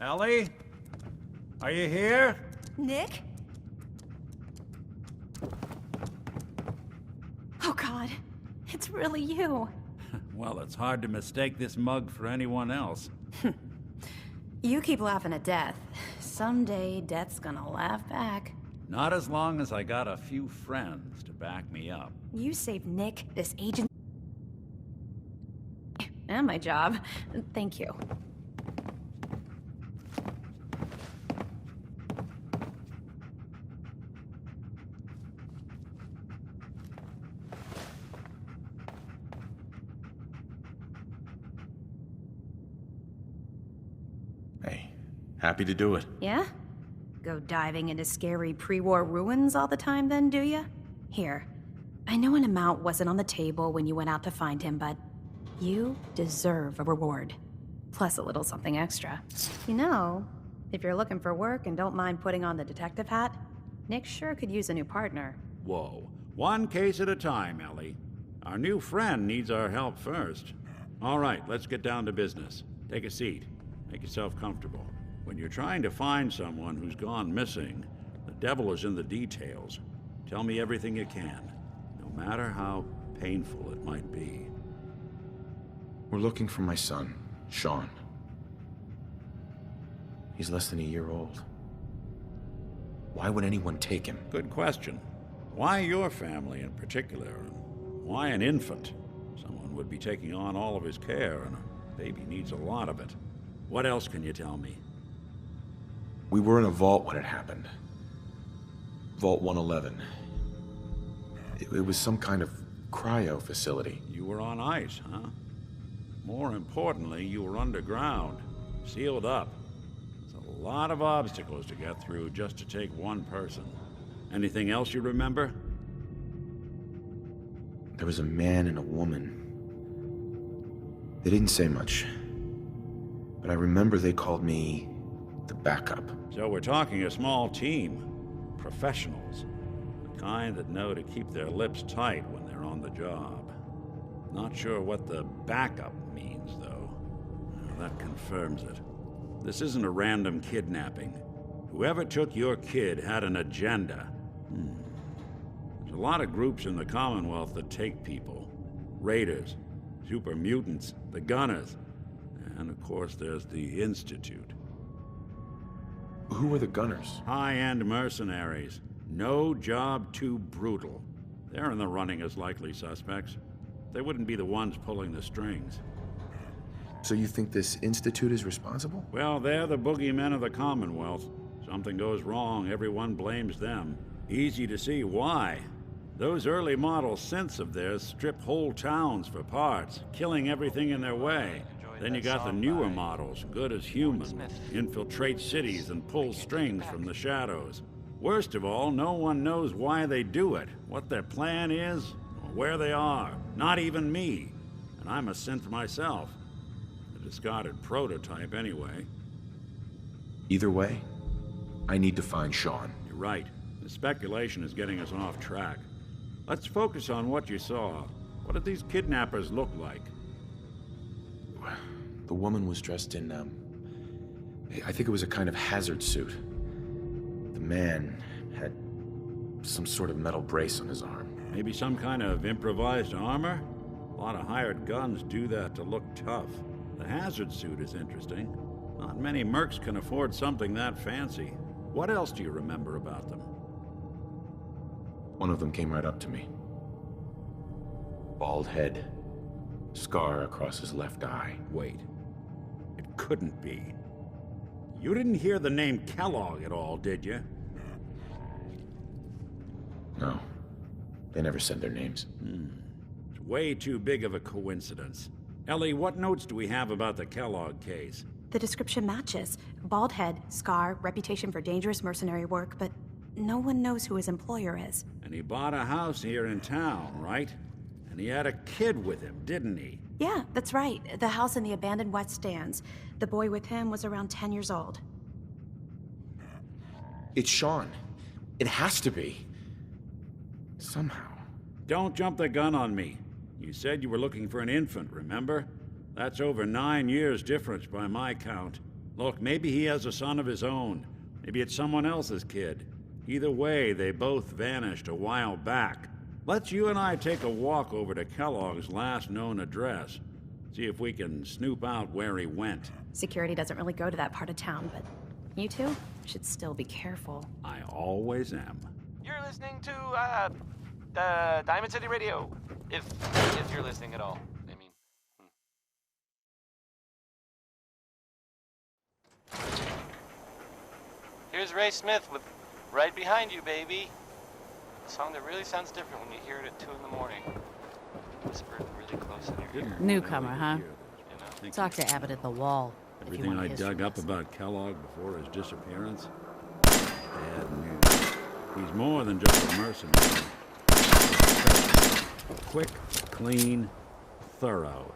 Ellie? Are you here? Nick? Oh God, it's really you. Well, it's hard to mistake this mug for anyone else. You keep laughing at death. Someday, death's gonna laugh back. Not as long as I got a few friends to back me up. You saved Nick, this agent, and my job. Thank you. Hey, happy to do it. Yeah? Go diving into scary pre-war ruins all the time then, do ya? Here, I know an amount wasn't on the table when you went out to find him, but you deserve a reward. Plus a little something extra. You know, if you're looking for work and don't mind putting on the detective hat, Nick sure could use a new partner. Whoa. One case at a time, Ellie. Our new friend needs our help first. All right, let's get down to business. Take a seat. Make yourself comfortable. When you're trying to find someone who's gone missing, the devil is in the details. Tell me everything you can, no matter how painful it might be. We're looking for my son, Sean. He's less than a year old. Why would anyone take him? Good question. Why your family in particular? Why an infant? Someone would be taking on all of his care, and a baby needs a lot of it. What else can you tell me? We were in a vault when it happened. Vault 111. It was some kind of cryo facility. You were on ice, huh? More importantly, you were underground, sealed up. There's a lot of obstacles to get through just to take one person. Anything else you remember? There was a man and a woman. They didn't say much, but I remember they called me the backup. So we're talking a small team. Professionals. The kind that know to keep their lips tight when they're on the job. Not sure what the backup means, though. Well, that confirms it. This isn't a random kidnapping. Whoever took your kid had an agenda. There's a lot of groups in the Commonwealth that take people. Raiders, super mutants, the Gunners, and of course there's the Institute. Who were the Gunners? High-end mercenaries. No job too brutal. They're in the running as likely suspects. They wouldn't be the ones pulling the strings. So you think this Institute is responsible? Well, they're the boogeymen of the Commonwealth. Something goes wrong, everyone blames them. Easy to see why. Those early model synths of theirs strip whole towns for parts, killing everything in their way. Then you got the newer models, good as human, infiltrate cities and pull strings from the shadows. Worst of all, no one knows why they do it, what their plan is, or where they are. Not even me. And I'm a synth myself. A discarded prototype anyway. Either way, I need to find Sean. You're right. The speculation is getting us off track. Let's focus on what you saw. What did these kidnappers look like? The woman was dressed in, I think it was a kind of hazard suit. The man had some sort of metal brace on his arm. Maybe some kind of improvised armor? A lot of hired guns do that to look tough. The hazard suit is interesting. Not many mercs can afford something that fancy. What else do you remember about them? One of them came right up to me. Bald head. Scar across his left eye. Wait. It couldn't be. You didn't hear the name Kellogg at all, did you? No. They never said their names. It's way too big of a coincidence. Ellie, what notes do we have about the Kellogg case? The description matches. Bald head, scar, reputation for dangerous mercenary work, but no one knows who his employer is. And he bought a house here in town, right? And he had a kid with him, didn't he? Yeah, that's right. The house in the abandoned West Stands. The boy with him was around 10 years old. It's Sean. It has to be. Somehow. Don't jump the gun on me. You said you were looking for an infant, remember? That's over 9 years difference by my count. Look, maybe he has a son of his own. Maybe it's someone else's kid. Either way, they both vanished a while back. Let's you and I take a walk over to Kellogg's last known address. See if we can snoop out where he went. Security doesn't really go to that part of town, but you two should still be careful. I always am. You're listening to, Diamond City Radio. If you're listening at all, I mean. Here's Ray Smith with Right Behind You, Baby. A song that really sounds different when you hear it at 2 in the morning. Whispered really close in your ear. Newcomer, huh? You know? Talk to Abbott at the wall. Everything I dug up about Kellogg before his disappearance? Bad news. He's more than just a mercenary. Quick, clean, thorough.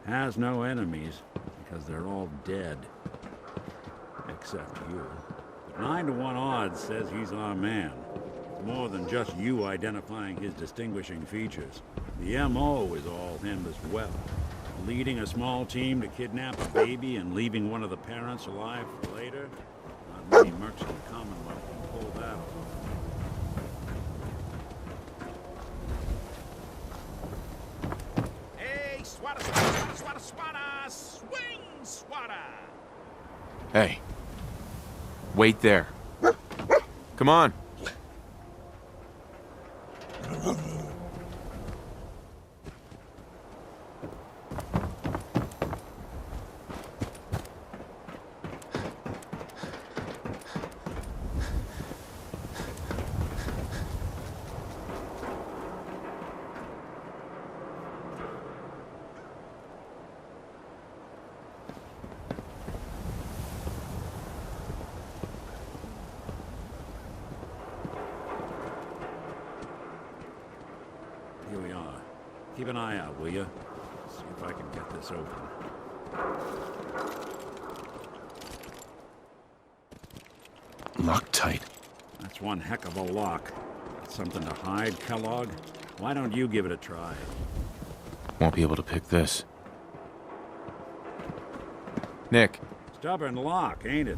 Has no enemies because they're all dead. Except you. 9 to 1 odds says he's our man. More than just you identifying his distinguishing features. The M.O. is all him as well. Leading a small team to kidnap a baby and leaving one of the parents alive for later? Not many mercs in the Commonwealth can pull that off. Hey, swatter, swatter, swatter, swatter, swing, swatter! Hey. Wait there. Come on. Here we are. Keep an eye out, will you? See if I can get this open. Locked tight. That's one heck of a lock. Got something to hide, Kellogg? Why don't you give it a try? Won't be able to pick this. Nick. Stubborn lock, ain't it?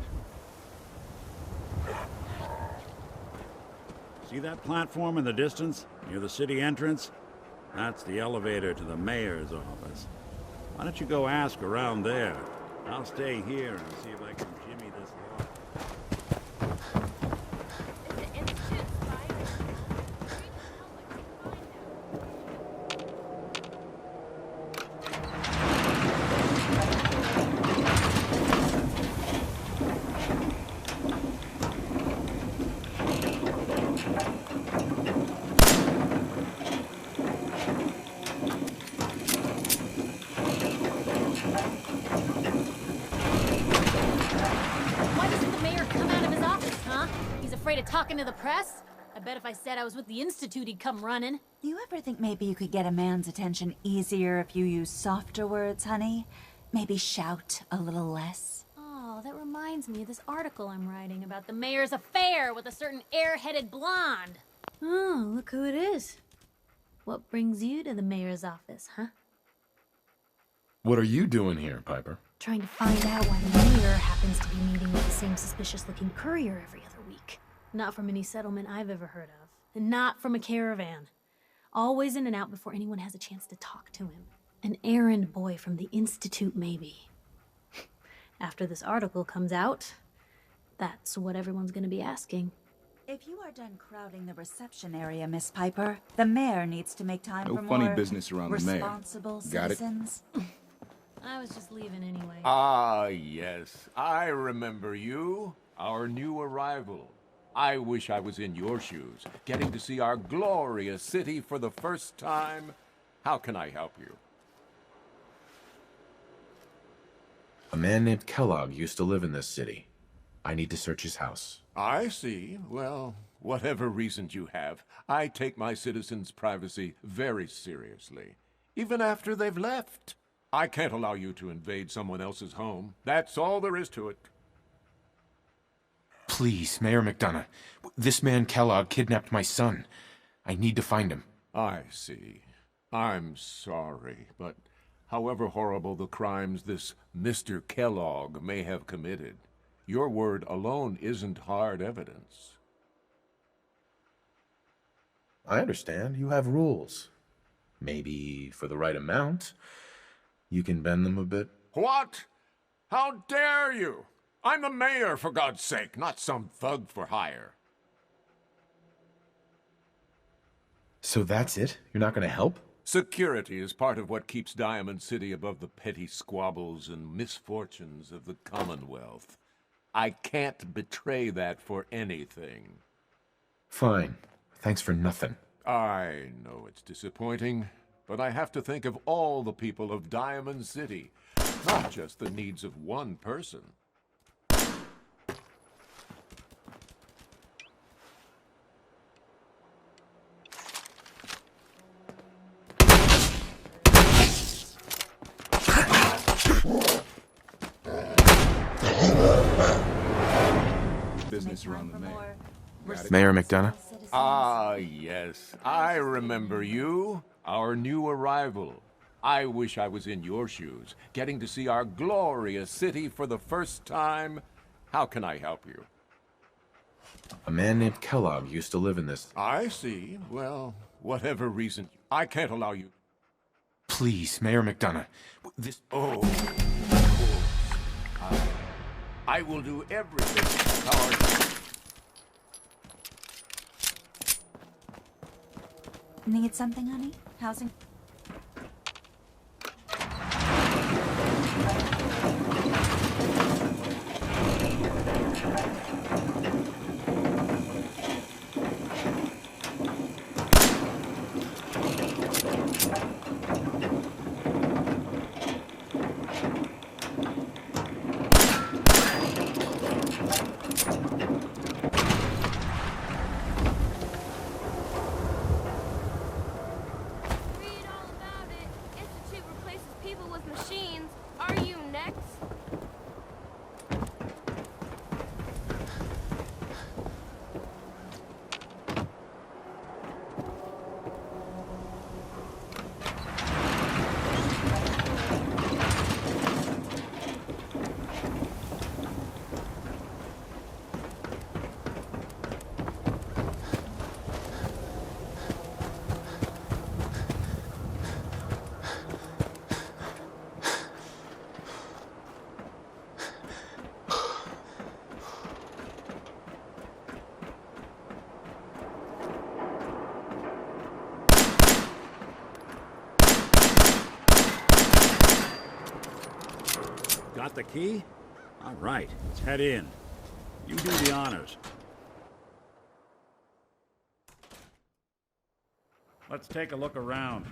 See that platform in the distance, near the city entrance? That's the elevator to the mayor's office. Why don't you go ask around there? I'll stay here and see if I can jimmy this lock. Afraid of talking to the press? I bet if I said I was with the Institute, he'd come running. Do you ever think maybe you could get a man's attention easier if you use softer words, honey? Maybe shout a little less? Oh, that reminds me of this article I'm writing about the mayor's affair with a certain airheaded blonde. Oh, look who it is. What brings you to the mayor's office, huh? What are you doing here, Piper? Trying to find out why the mayor happens to be meeting with the same suspicious-looking courier every other week. Not from any settlement I've ever heard of. And not from a caravan. Always in and out before anyone has a chance to talk to him. An errand boy from the Institute, maybe. After this article comes out, that's what everyone's gonna be asking. If you are done crowding the reception area, Miss Piper, the mayor needs to make time for more funny business around the mayor. responsible Got it? citizens. I was just leaving anyway. Ah, yes. I remember you. Our new arrival. I wish I was in your shoes, getting to see our glorious city for the first time. How can I help you? A man named Kellogg used to live in this city. I need to search his house. I see. Well, whatever reasons you have, I take my citizens' privacy very seriously. Even after they've left. I can't allow you to invade someone else's home. That's all there is to it. Please, Mayor McDonough. This man Kellogg kidnapped my son. I need to find him. I see. I'm sorry, but however horrible the crimes this Mr. Kellogg may have committed. Your word alone isn't hard evidence. I understand. You have rules. Maybe for the right amount, you can bend them a bit. What? How dare you? I'm the mayor, for God's sake, not some thug for hire. So that's it? You're not going to help? Security is part of what keeps Diamond City above the petty squabbles and misfortunes of the Commonwealth. I can't betray that for anything. Fine. Thanks for nothing. I know it's disappointing, but I have to think of all the people of Diamond City, not just the needs of one person. Business around the mayor. Mayor McDonough? Ah, yes. I remember you, our new arrival. I wish I was in your shoes, getting to see our glorious city for the first time. How can I help you? A man named Kellogg used to live in this. I see. Well, whatever reason, I can't allow you. Please, Mayor McDonough. This. Oh, of course. I will do everything. Need something, honey? Housing? Got the key? All right, let's head in. You do the honors. Let's take a look around.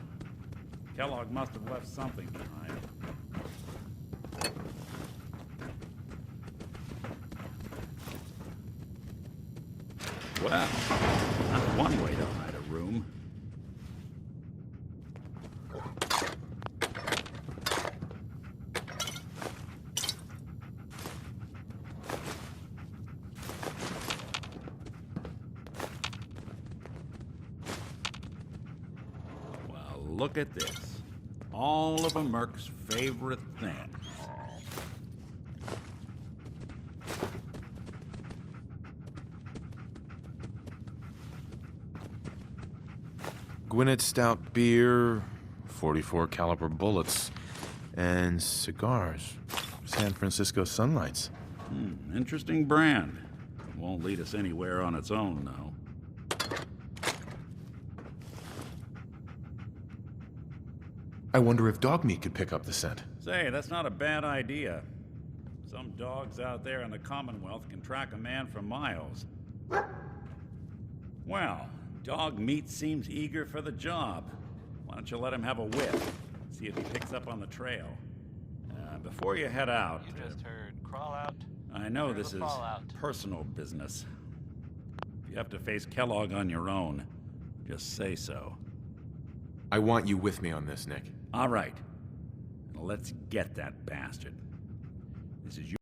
Kellogg must have left something behind. Well, that's one way to hide a room. Look at this. All of a merc's favorite thing. Gwinnett Stout beer, 44 caliber bullets, and cigars. San Francisco Sunlights. Interesting brand. Won't lead us anywhere on its own, though. I wonder if dog meat could pick up the scent. Say, that's not a bad idea. Some dogs out there in the Commonwealth can track a man for miles. Well, dog meat seems eager for the job. Why don't you let him have a whiff? See if he picks up on the trail. Before you head out... You just heard crawl out. I know this is personal business. If you have to face Kellogg on your own, just say so. I want you with me on this, Nick. All right. Let's get that bastard. This is